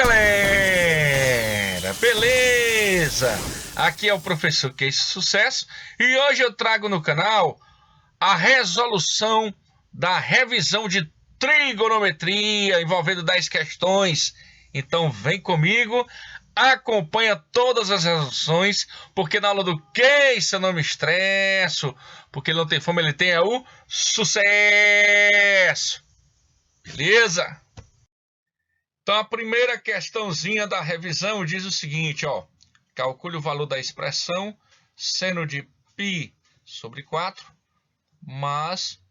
galera, beleza? Aqui é o professor Case Sucesso e hoje eu trago no canal a resolução da revisão de trigonometria envolvendo 10 questões. Então vem comigo, acompanha todas as resoluções, porque na aula do Case eu não me estresso, porque ele não tem fome, ele tem o sucesso. Beleza? Então a primeira questãozinha da revisão diz o seguinte, ó. Calcule o valor da expressão seno de π sobre 4 mais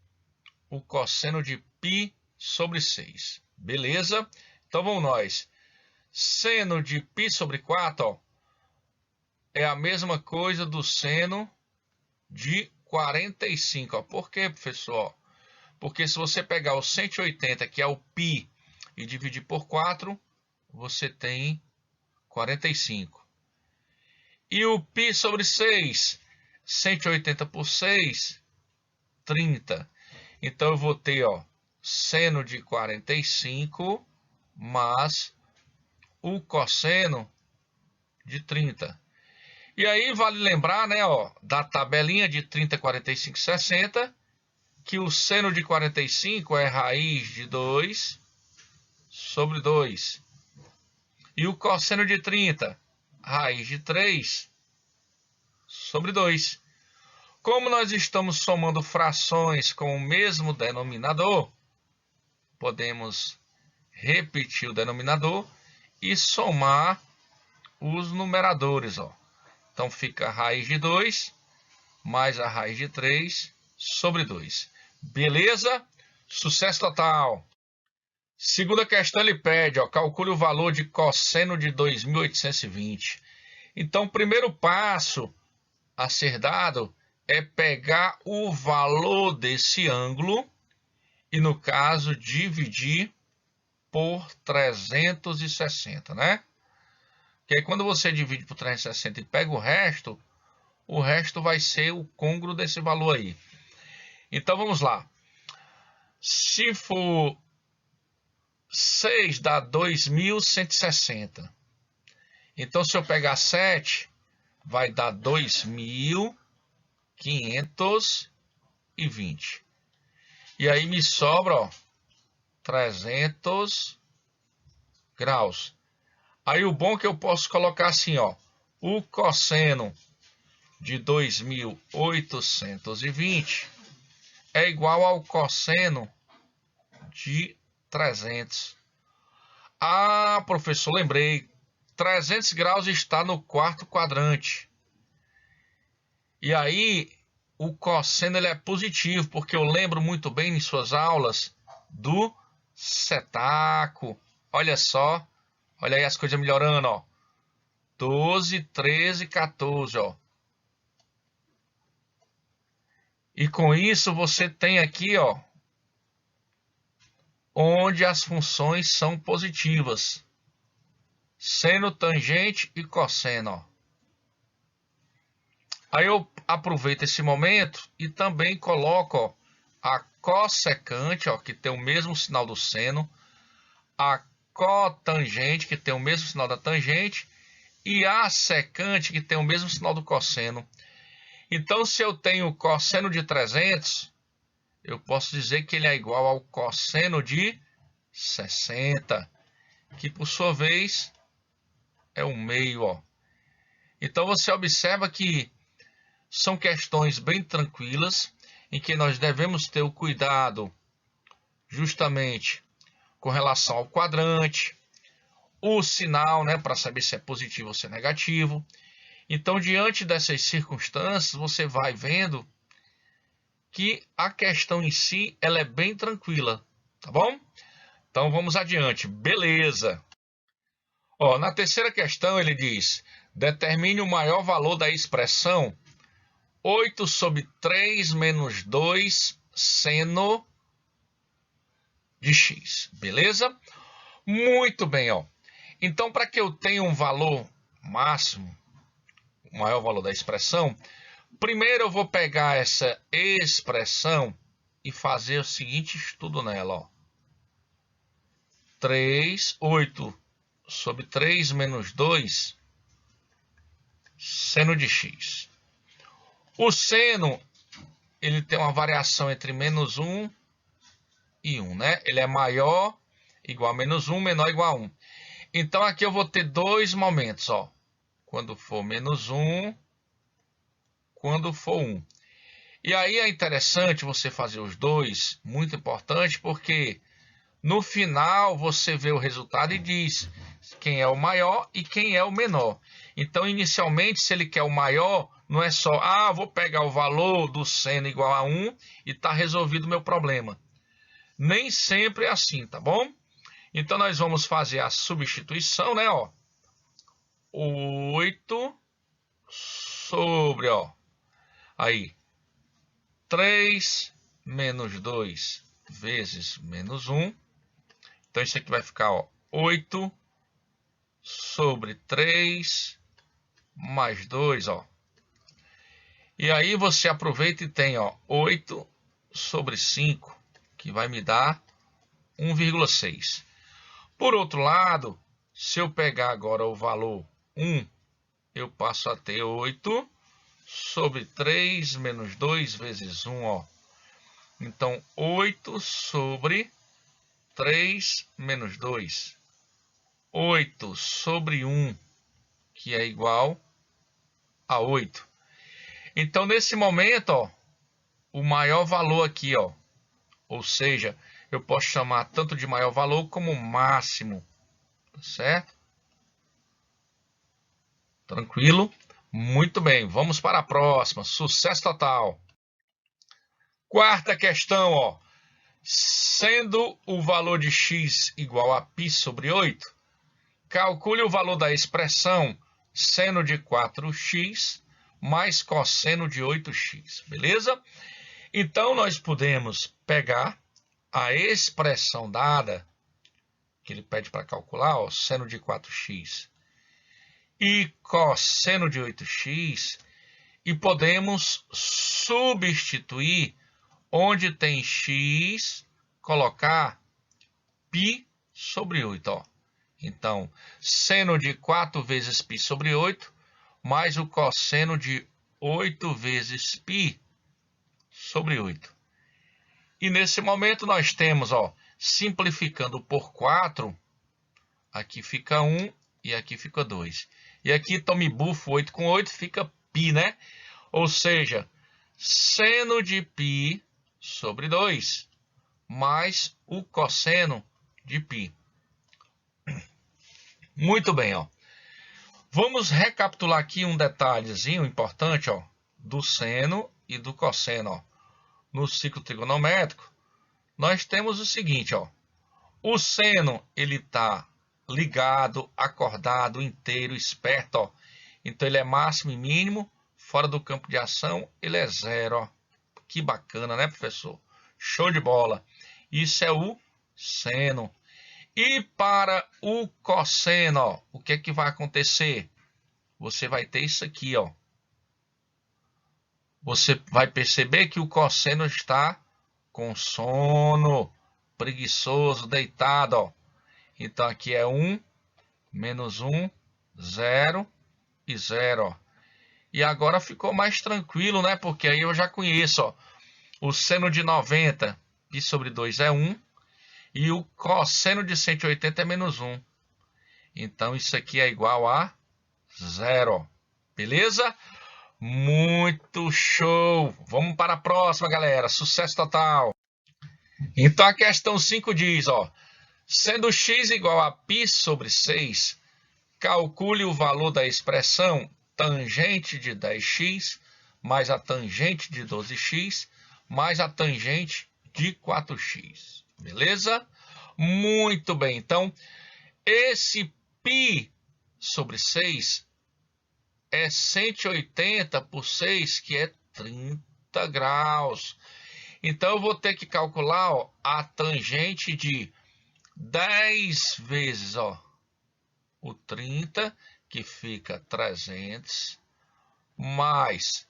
o cosseno de π sobre 6. Beleza? Então vamos nós. Seno de π sobre 4, ó, é a mesma coisa do seno de 45. Ó. Por quê, professor? Porque se você pegar o 180, que é o π, e dividir por 4, você tem 45. E o π sobre 6, 180 por 6, 30. Então eu vou ter, ó, seno de 45 mais o cosseno de 30. E aí vale lembrar, né, ó, da tabelinha de 30, 45, 60, que o seno de 45 é raiz de 2 sobre 2. E o cosseno de 30, raiz de 3 sobre 2. Como nós estamos somando frações com o mesmo denominador, podemos repetir o denominador e somar os numeradores. Ó. Então fica a raiz de 2 mais a raiz de 3 sobre 2. Beleza? Sucesso total! Segunda questão ele pede, ó, calcule o valor de cosseno de 2.820. Então, o primeiro passo a ser dado é pegar o valor desse ângulo e, no caso, dividir por 360, né? Porque aí, quando você divide por 360 e pega o resto vai ser o côngruo desse valor aí. Então, vamos lá. Se for 6 dá 2.160. Então, se eu pegar 7, vai dar 2.520. E aí me sobra, ó, 300 graus. Aí o bom é que eu posso colocar assim, ó, o cosseno de 2.820 é igual ao cosseno de 300. Ah, professor, lembrei. 300 graus está no quarto quadrante. E aí, o cosseno ele é positivo, porque eu lembro muito bem em suas aulas do setaco. Olha só. Olha aí as coisas melhorando, ó. 12, 13, 14, ó. E com isso você tem aqui, ó, onde as funções são positivas. Seno, tangente e cosseno. Ó. Aí eu aproveito esse momento e também coloco, ó, a cossecante, ó, que tem o mesmo sinal do seno, a cotangente, que tem o mesmo sinal da tangente, e a secante, que tem o mesmo sinal do cosseno. Então, se eu tenho cosseno de 300, eu posso dizer que ele é igual ao cosseno de 60, que por sua vez é um meio, ó. Então você observa que são questões bem tranquilas, em que nós devemos ter o cuidado justamente com relação ao quadrante, o sinal, né, para saber se é positivo ou se é negativo. Então, diante dessas circunstâncias, você vai vendo que a questão em si ela é bem tranquila, tá bom? Então vamos adiante. Beleza. Ó, na terceira questão ele diz: determine o maior valor da expressão 8 sobre 3 menos 2 seno de x. Beleza? Muito bem, ó. Então, para que eu tenha um valor máximo, o maior valor da expressão, primeiro eu vou pegar essa expressão e fazer o seguinte estudo nela, ó. 8 sobre 3 menos 2 seno de x. O seno, ele tem uma variação entre menos 1 e 1, né? Ele é maior, igual a menos 1, menor, igual a 1. Então, aqui eu vou ter dois momentos, ó. Quando for menos 1, quando for 1. E aí é interessante você fazer os dois, muito importante, porque no final você vê o resultado e diz quem é o maior e quem é o menor. Então, inicialmente, se ele quer o maior, não é só, vou pegar o valor do seno igual a 1 e está resolvido o meu problema. Nem sempre é assim, tá bom? Então, nós vamos fazer a substituição, né? Ó, 8 sobre, ó, aí, 3 menos 2 vezes menos 1. Então, isso aqui vai ficar, ó, 8 sobre 3 mais 2, ó. E aí você aproveita e tem, ó, 8 sobre 5, que vai me dar 1,6. Por outro lado, se eu pegar agora o valor 1, eu passo a ter 8 sobre 3 menos 2 vezes 1, ó. Então, 8 sobre 3 menos 2. 8 sobre 1, que é igual a 8. Então, nesse momento, ó, o maior valor aqui, ó, ou seja, eu posso chamar tanto de maior valor como máximo, tá certo? Tranquilo? Muito bem, vamos para a próxima. Sucesso total. Quarta questão, ó. Sendo o valor de x igual a π sobre 8, calcule o valor da expressão seno de 4x mais cosseno de 8x, beleza? Então, nós podemos pegar a expressão dada, que ele pede para calcular, ó, seno de 4x e cosseno de 8x, e podemos substituir onde tem x, colocar π sobre 8, ó. Então, seno de 4 vezes π sobre 8, mais o cosseno de 8 vezes π sobre 8. E nesse momento nós temos, ó, simplificando por 4, aqui fica 1 e aqui fica 2. E aqui tome bufo, 8 com 8 fica π, né? Ou seja, seno de π sobre 2, mais o cosseno de π. Muito bem, ó. Vamos recapitular aqui um detalhezinho importante, ó, do seno e do cosseno, ó. No ciclo trigonométrico, nós temos o seguinte, ó. O seno, ele está ligado, acordado, inteiro, esperto, ó. Então, ele é máximo e mínimo. Fora do campo de ação, ele é zero, ó. Que bacana, né, professor? Show de bola. Isso é o seno. E para o cosseno, ó, o que é que vai acontecer? Você vai ter isso aqui, ó. Você vai perceber que o cosseno está com sono, preguiçoso, deitado, ó. Então, aqui é 1, menos 1, 0 e 0, ó. E agora ficou mais tranquilo, né? Porque aí eu já conheço, ó. O seno de 90, π sobre 2 é 1. E o cosseno de 180 é menos 1. Então, isso aqui é igual a 0. Beleza? Muito show! Vamos para a próxima, galera. Sucesso total! Então, a questão 5 diz, ó. Sendo x igual a π sobre 6, calcule o valor da expressão tangente de 10x mais a tangente de 12x mais a tangente de 4x. Beleza? Muito bem. Então, esse π sobre 6 é 180 por 6, que é 30 graus. Então, eu vou ter que calcular, ó, a tangente de 10 vezes, ó, o 30, que fica 300, mais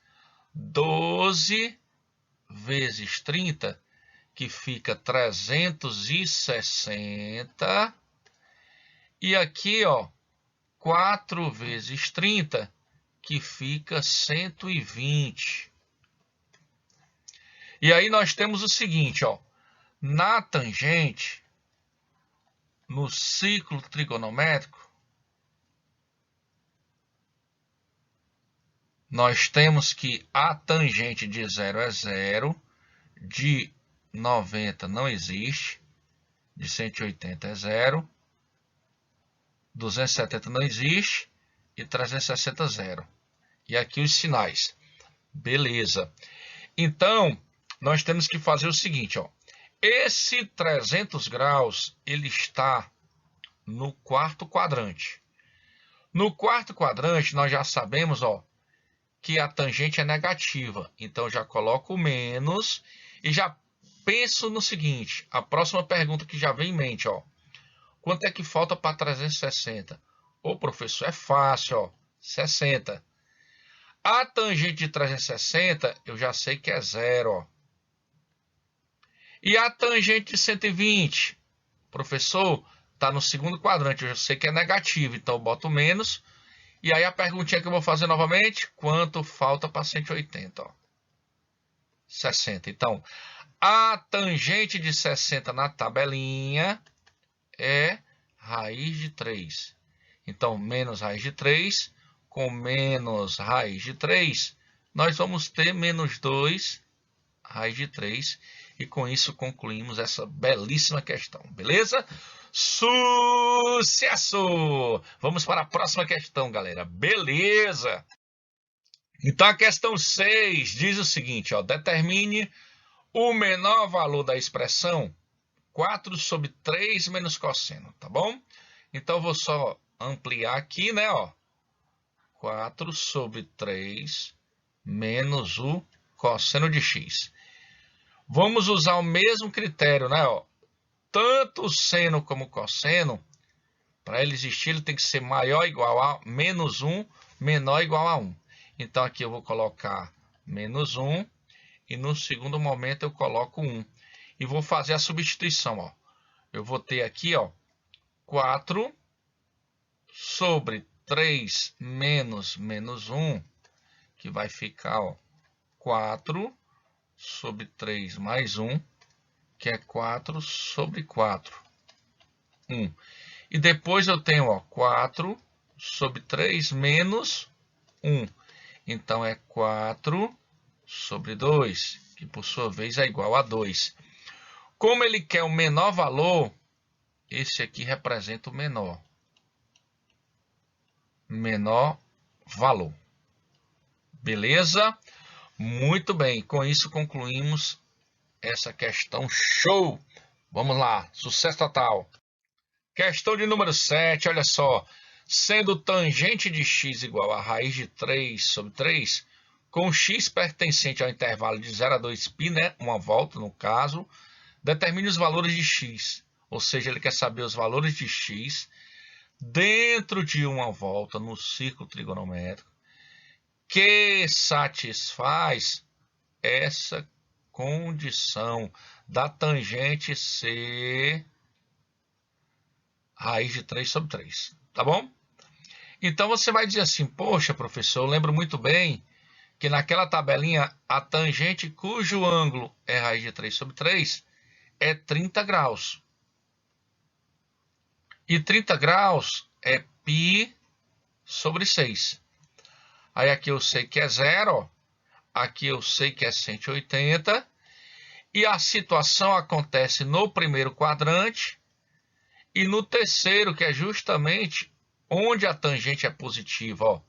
12 vezes 30, que fica 360, E aqui, ó, 4 vezes 30, que fica 120. E aí nós temos o seguinte, ó, na tangente, no ciclo trigonométrico, nós temos que a tangente de 0 é 0, de 90 não existe, de 180 é 0, 270 não existe e 360 0. E aqui os sinais. Beleza. Então, nós temos que fazer o seguinte, ó. Esse 300 graus, ele está no quarto quadrante. No quarto quadrante, nós já sabemos, ó, que a tangente é negativa. Então, eu já coloco menos e já penso no seguinte, a próxima pergunta que já vem em mente, ó. Quanto é que falta para 360? Ô, professor, é fácil, ó, 60. A tangente de 360, eu já sei que é 0, ó. E a tangente de 120? Professor, está no segundo quadrante, eu já sei que é negativo, então eu boto menos. E aí a perguntinha que eu vou fazer novamente, quanto falta para 180? Ó? 60. Então, a tangente de 60 na tabelinha é raiz de 3. Então, menos raiz de 3, com menos raiz de 3, nós vamos ter menos 2 raiz de 3. E com isso concluímos essa belíssima questão, beleza? Sucesso! Vamos para a próxima questão, galera. Beleza! Então a questão 6 diz o seguinte, ó, determine o menor valor da expressão 4 sobre 3 menos cosseno, tá bom? Então eu vou só ampliar aqui, né, ó. 4 sobre 3 menos o cosseno de x. Vamos usar o mesmo critério, né, ó. Tanto seno como cosseno, para ele existir, ele tem que ser maior ou igual a menos 1, menor ou igual a 1. Então, aqui eu vou colocar menos 1 e no segundo momento eu coloco 1. E vou fazer a substituição, ó. Eu vou ter aqui, ó, 4 sobre 3 menos 1, que vai ficar, ó, 4 sobre 3 mais 1, que é 4 sobre 4, 1. E depois eu tenho, ó, 4 sobre 3 menos 1. Então, é 4 sobre 2, que por sua vez é igual a 2. Como ele quer o menor valor, esse aqui representa o menor valor. Beleza? Muito bem, com isso concluímos essa questão show. Vamos lá, sucesso total. Questão de número 7, olha só. Sendo tangente de x igual a raiz de 3 sobre 3, com x pertencente ao intervalo de 0 a 2π, né, uma volta no caso, determine os valores de x. Ou seja, ele quer saber os valores de x dentro de uma volta no círculo trigonométrico que satisfaz essa condição da tangente ser raiz de 3 sobre 3, tá bom? Então você vai dizer assim, poxa, professor, eu lembro muito bem que naquela tabelinha a tangente cujo ângulo é raiz de 3 sobre 3 é 30 graus. E 30 graus é π sobre 6. Aí aqui eu sei que é 0, aqui eu sei que é 180. E a situação acontece no primeiro quadrante e no terceiro, que é justamente onde a tangente é positiva, ó.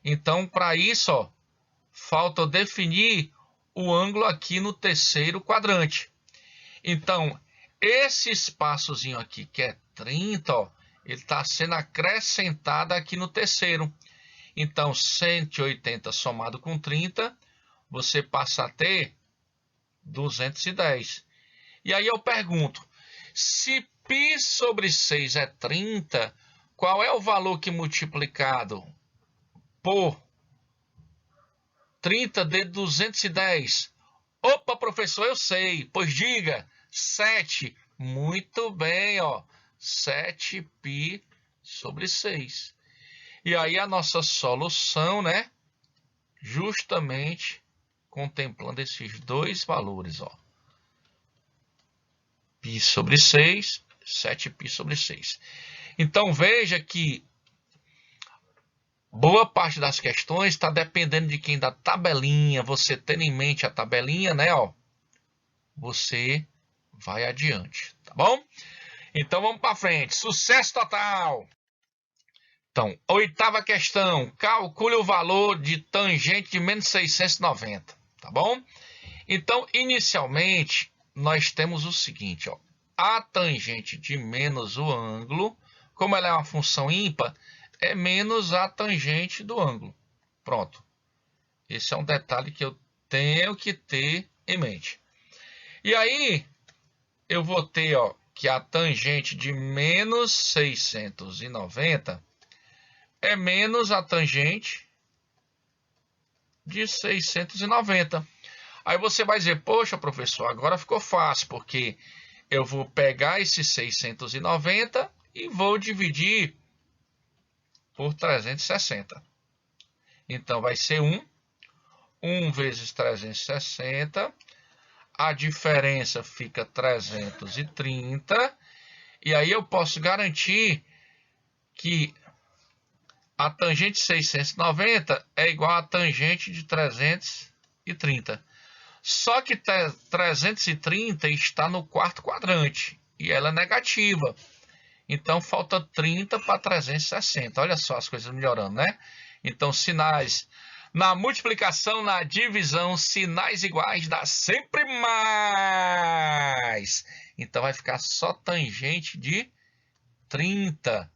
Então, para isso, ó, falta definir o ângulo aqui no terceiro quadrante. Então, esse espaçozinho aqui, que é 30, ó, ele está sendo acrescentado aqui no terceiro. Então, 180 somado com 30, você passa a ter 210. E aí eu pergunto, se π sobre 6 é 30, qual é o valor que multiplicado por 30 de 210? Opa, professor, eu sei. Pois diga, 7. Muito bem, ó. 7π sobre 6. E aí a nossa solução, né? Justamente contemplando esses dois valores, ó. Π sobre 6, 7π sobre 6. Então veja que boa parte das questões está dependendo de quem da tabelinha, você tendo em mente a tabelinha, né, ó, você vai adiante, tá bom? Então vamos para frente, sucesso total! Então, 8ª questão, calcule o valor de tangente de menos 690, tá bom? Então, inicialmente, nós temos o seguinte, ó, a tangente de menos o ângulo, como ela é uma função ímpar, é menos a tangente do ângulo. Pronto. Esse é um detalhe que eu tenho que ter em mente. E aí, eu vou ter, ó, que a tangente de menos 690 é menos a tangente de 690. Aí você vai dizer, poxa, professor, agora ficou fácil, porque eu vou pegar esse 690 e vou dividir por 360. Então, vai ser 1 vezes 360, a diferença fica 330, e aí eu posso garantir que a tangente de 690 é igual a tangente de 330. Só que 330 está no quarto quadrante e ela é negativa. Então falta 30 para 360. Olha só as coisas melhorando, né? Então sinais na multiplicação, na divisão, sinais iguais dá sempre mais. Então vai ficar só tangente de 30.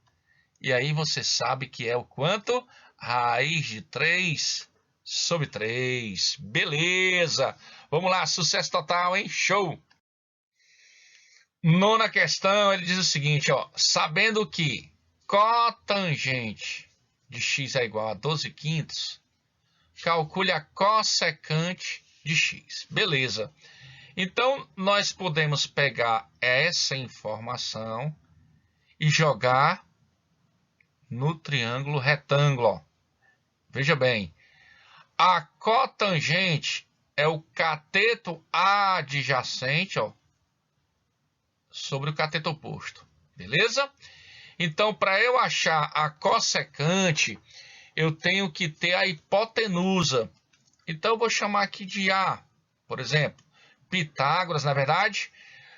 E aí você sabe que é o quanto? Raiz de 3 sobre 3. Beleza! Vamos lá, sucesso total, hein? Show! 9ª questão, ele diz o seguinte, ó. Sabendo que cotangente de x é igual a 12 quintos, calcule a cossecante de x. Beleza. Então, nós podemos pegar essa informação e jogar no triângulo retângulo, ó. Veja bem, a cotangente é o cateto adjacente, ó, sobre o cateto oposto, beleza? Então, para eu achar a cossecante, eu tenho que ter a hipotenusa. Então, eu vou chamar aqui de A, por exemplo, Pitágoras, na verdade.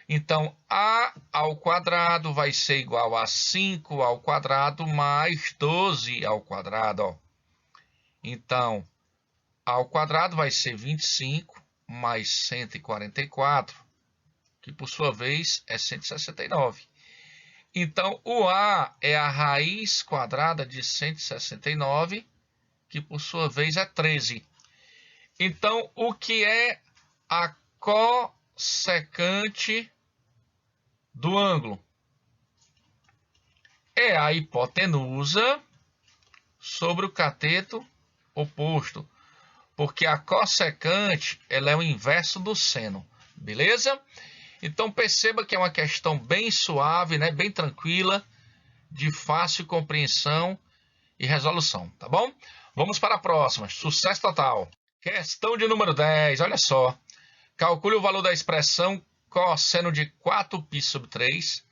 Então, A ao quadrado vai ser igual a 5 ao quadrado mais 12 ao quadrado, ó. Então, A ao quadrado vai ser 25 mais 144, que por sua vez é 169. Então, o A é a raiz quadrada de 169, que por sua vez é 13. Então, o que é a cossecante do ângulo? É a hipotenusa sobre o cateto oposto, porque a cossecante ela é o inverso do seno, beleza? Então perceba que é uma questão bem suave, né? Bem tranquila, de fácil compreensão e resolução, tá bom? Vamos para a próxima, sucesso total. Questão de número 10, olha só. Calcule o valor da expressão cosseno de 4π sobre 3,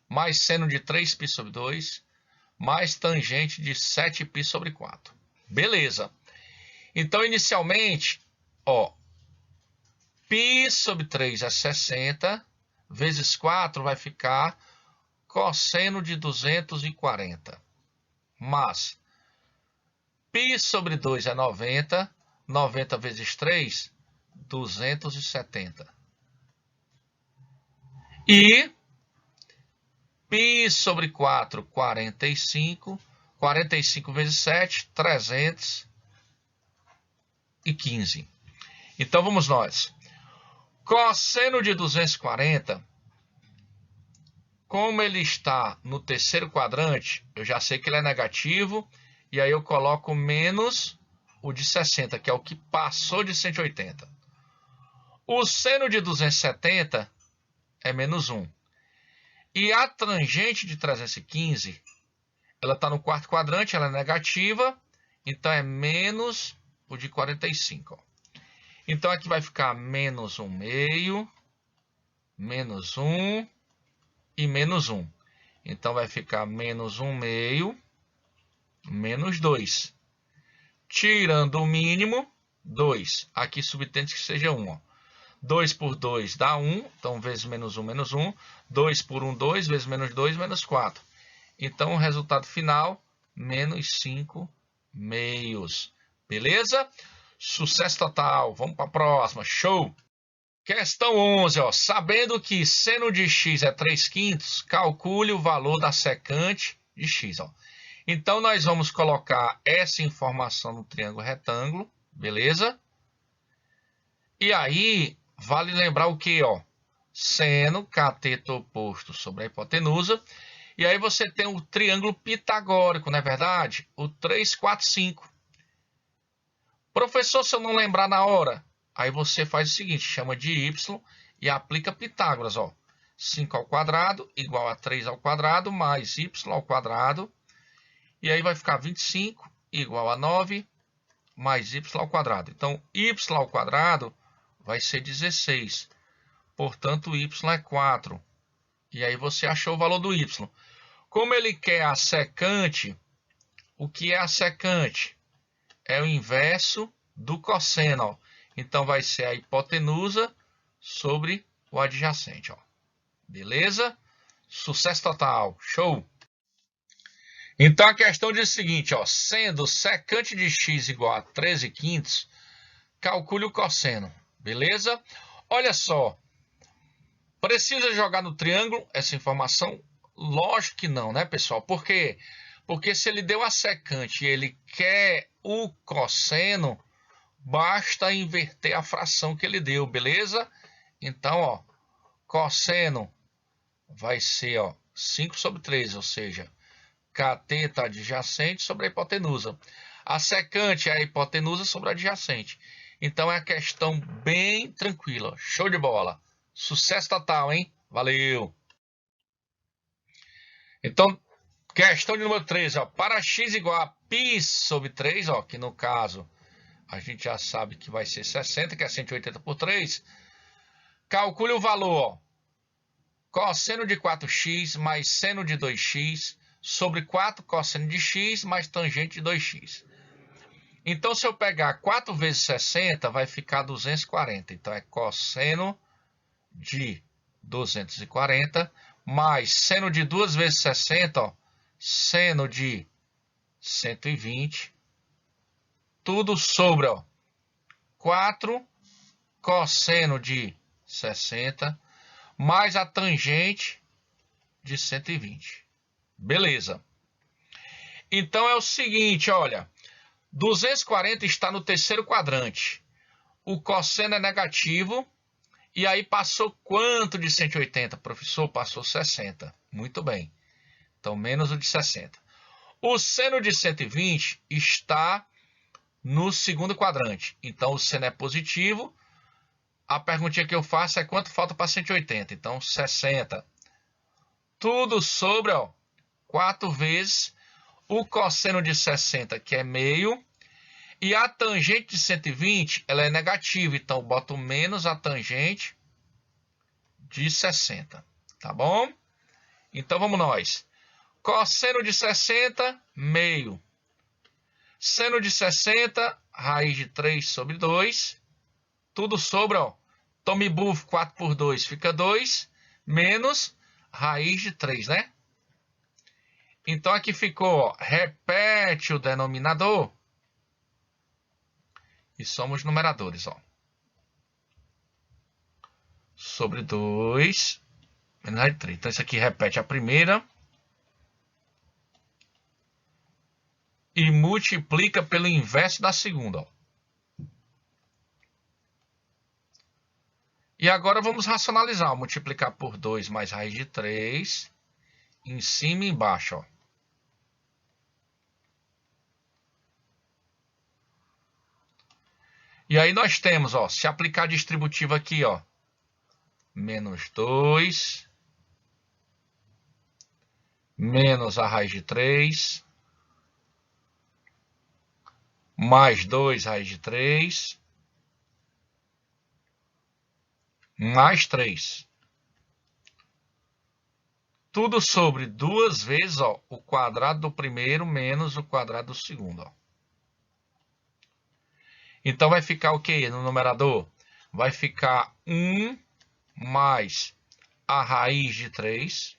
mais seno de 3π sobre 2, mais tangente de 7π sobre 4. Beleza. Então, inicialmente, ó, π sobre 3 é 60, vezes 4 vai ficar cosseno de 240. Mas π sobre 2 é 90, 90 vezes 3, 270. E π sobre 4, 45, 45 vezes 7, 315. Então, vamos nós. Cosseno de 240, como ele está no terceiro quadrante, eu já sei que ele é negativo, e aí eu coloco menos o de 60, que é o que passou de 180. O seno de 270 é menos 1. E a tangente de 315 ela está no quarto quadrante, ela é negativa, então é menos o de 45. Ó. Então aqui vai ficar menos 1 meio, menos 1 e menos 1. Então vai ficar menos 1 meio, menos 2. Tirando o mínimo, 2. Aqui subtende que seja 1. Ó. 2 por 2 dá 1, então vezes menos 1, menos 1. 2 por 1, 2, vezes menos 2, menos 4. Então o resultado final, menos 5 meios. Beleza? Sucesso total. Vamos para a próxima. Show! Questão 11. Ó. Sabendo que seno de x é 3/5, calcule o valor da secante de x. Ó. Então, nós vamos colocar essa informação no triângulo retângulo. Beleza? E aí, vale lembrar o que? Seno, cateto oposto sobre a hipotenusa. E aí você tem o triângulo pitagórico, não é verdade? O 3, 4, 5. Professor, se eu não lembrar na hora, aí você faz o seguinte, chama de y e aplica Pitágoras. Ó. 5 ao quadrado igual a 3 ao quadrado mais y ao quadrado. E aí vai ficar 25 igual a 9 mais y ao quadrado. Então, y ao quadrado vai ser 16. Portanto, y é 4. E aí você achou o valor do y. Como ele quer a secante, o que é a secante? É o inverso do cosseno. Ó. Então, vai ser a hipotenusa sobre o adjacente. Ó. Beleza? Sucesso total. Show! Então, a questão diz o seguinte, ó, sendo secante de x igual a 13/5, calcule o cosseno. Beleza? Olha só. Precisa jogar no triângulo essa informação? Lógico que não, né, pessoal? Por quê? Porque se ele deu a secante e ele quer o cosseno, basta inverter a fração que ele deu, beleza? Então, ó, cosseno vai ser, ó, 5 sobre 3, ou seja, cateto adjacente sobre a hipotenusa. A secante é a hipotenusa sobre a adjacente. Então, é a questão bem tranquila. Show de bola. Sucesso total, hein? Valeu! Então, questão de número 13. Ó, para x igual a π sobre 3, ó, que no caso a gente já sabe que vai ser 60, que é 180 por 3. Calcule o valor. Ó, cosseno de 4x mais seno de 2x sobre 4 cosseno de x mais tangente de 2x. Então, se eu pegar 4 vezes 60, vai ficar 240. Então, é cosseno de 240 mais seno de 2 vezes 60, ó, seno de 120. Tudo sobre, ó, 4 cosseno de 60 mais a tangente de 120. Beleza. Então, é o seguinte, olha. 240 está no terceiro quadrante. O cosseno é negativo. E aí passou quanto de 180, professor? Passou 60. Muito bem. Então, menos o de 60. O seno de 120 está no segundo quadrante. Então, o seno é positivo. A perguntinha que eu faço é quanto falta para 180. Então, 60. Tudo sobre, ó, 4 vezes o cosseno de 60, que é meio. E a tangente de 120, ela é negativa. Então, eu boto menos a tangente de 60. Tá bom? Então, vamos nós. Cosseno de 60, meio. Seno de 60, raiz de 3 sobre 2. Tudo sobre, ó. Tome bufo, 4 por 2 fica 2. Menos raiz de 3, né? Então, aqui ficou, ó, repete o denominador. E somos numeradores, ó. Sobre 2, menos raiz de 3. Então, isso aqui repete a primeira. E multiplica pelo inverso da segunda, ó. E agora vamos racionalizar. Ó. Multiplicar por 2 mais raiz de 3. Em cima e embaixo, ó. E aí nós temos, ó, se aplicar a distributiva aqui, ó, menos 2 menos a raiz de 3, mais 2 raiz de 3, mais 3. Tudo sobre 2 vezes ó, o quadrado do primeiro menos o quadrado do segundo. Ó. Então vai ficar o que no numerador? Vai ficar 1 mais a raiz de 3.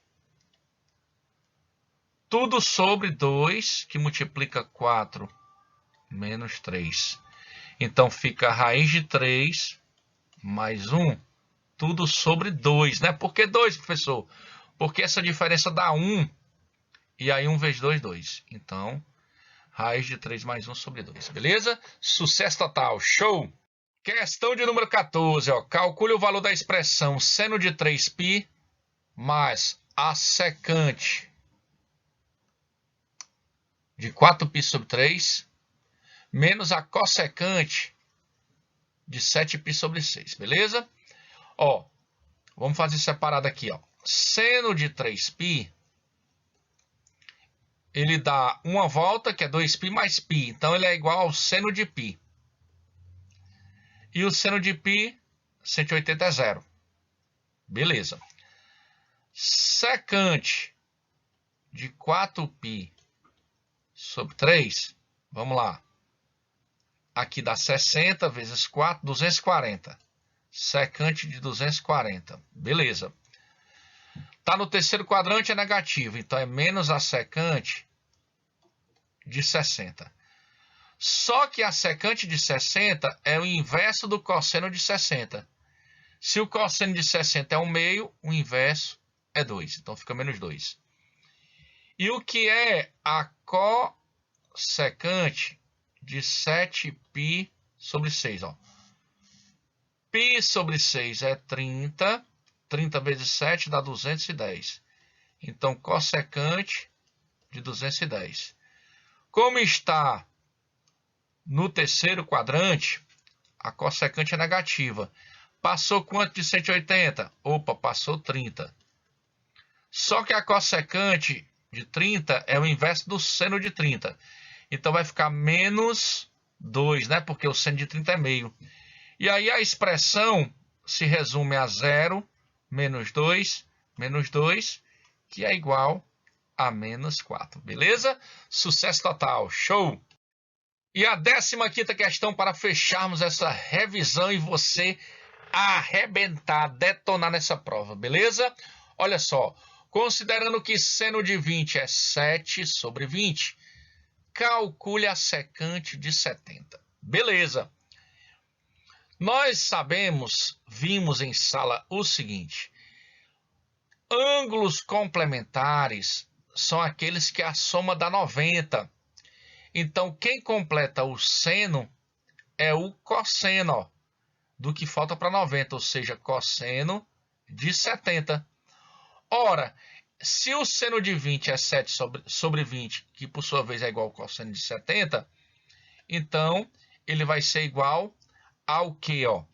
Tudo sobre 2, que multiplica 4 menos 3. Então fica a raiz de 3 mais 1. Tudo sobre 2, né? Por que 2, professor? Porque essa diferença dá 1. E aí 1 vezes 2, 2. Então, raiz de 3 mais 1 sobre 2. Beleza? Sucesso total. Show! Questão de número 14. Ó. Calcule o valor da expressão seno de 3π mais a secante de 4π sobre 3 menos a cossecante de 7π sobre 6. Beleza? Ó, vamos fazer separado aqui. Ó. Seno de 3π, ele dá uma volta, que é 2π mais π. Então, ele é igual ao seno de π. E o seno de π, 180 é zero. Beleza. Secante de 4π sobre 3, vamos lá. Aqui dá 60 vezes 4, 240. Secante de 240. Beleza. Está no terceiro quadrante, é negativo. Então, é menos a secante de 60. Só que a secante de 60 é o inverso do cosseno de 60. Se o cosseno de 60 é 1/2, o inverso é 2. Então, fica menos 2. E o que é a cossecante de 7π sobre 6? Ó. Π sobre 6 é 30. 30 vezes 7 dá 210. Então, cossecante de 210. Como está no terceiro quadrante, a cossecante é negativa. Passou quanto de 180? Opa, passou 30. Só que a cossecante de 30 é o inverso do seno de 30. Então, vai ficar menos 2, né? Porque o seno de 30 é meio. E aí, a expressão se resume a 0 menos 2, que é igual a menos 4. Beleza? Sucesso total. Show! E a 15ª questão para fecharmos essa revisão e você arrebentar, detonar nessa prova. Beleza? Olha só. Considerando que seno de 20 é 7 sobre 20, calcule a secante de 70. Beleza. Nós sabemos, vimos em sala o seguinte: ângulos complementares são aqueles que a soma dá 90. Então, quem completa o seno é o cosseno, ó, do que falta para 90, ou seja, cosseno de 70. Ora, se o seno de 20 é 7 sobre 20, que por sua vez é igual ao cosseno de 70, então ele vai ser igual ao que, ó?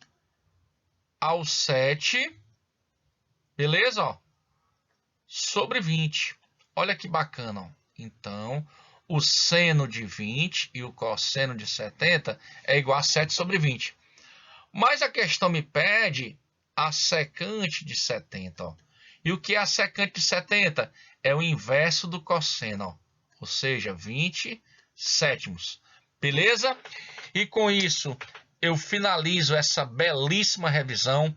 Ao 7, beleza? Ó, sobre 20. Olha que bacana, ó. Então, o seno de 20 e o cosseno de 70 é igual a 7 sobre 20. Mas a questão me pede a secante de 70, ó. E o que é a secante de 70? É o inverso do cosseno, ó. Ou seja, 20 sétimos. Beleza? E com isso, eu finalizo essa belíssima revisão.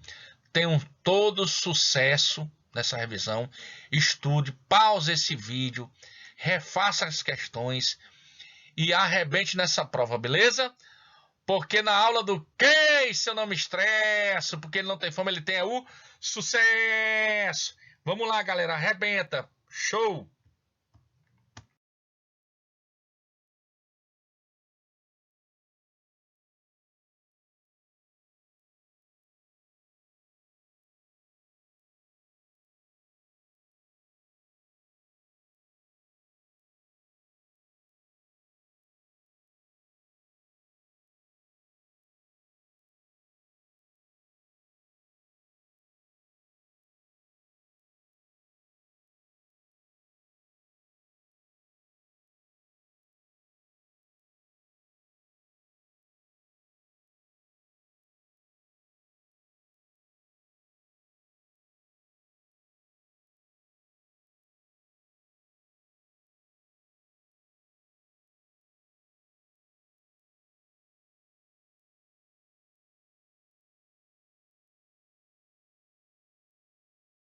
Tenham todo sucesso nessa revisão. Estude, pause esse vídeo, refaça as questões e arrebente nessa prova, beleza? Porque na aula do se eu não me estresso, porque ele não tem fome, ele tem o sucesso. Vamos lá, galera, arrebenta. Show!